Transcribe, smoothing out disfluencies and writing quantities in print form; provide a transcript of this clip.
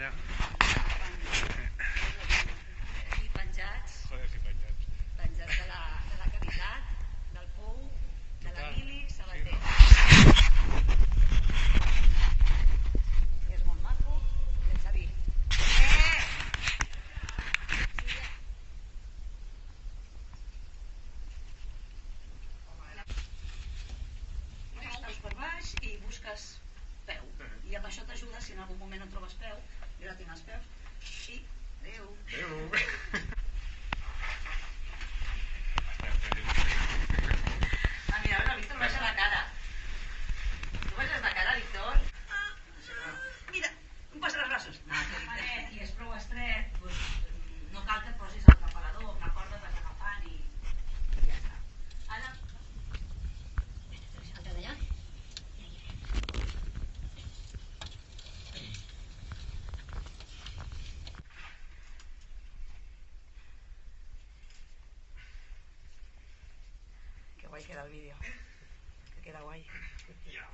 allà. I penjats. Joder, sí, penjats. Penjats de la cavitat, del pou, de l'Emili Sabater. És molt maco. I el Xavi. Estàs per baix i busques peu. I amb això t'ajuda, si en algun moment no trobes peu, jo ja tinc els peus. I adéu. Adéu. Mira, a veure, Víctor, baixa la cara. Tu baixes la cara, Víctor? Mira, em posa els braços. I és prou estret, doncs no cal que et posis el tapalador, amb la corda vas agafant i ja està. Ara... Salta d'allà. Que guai queda el vídeo. Que queda guai. Ja.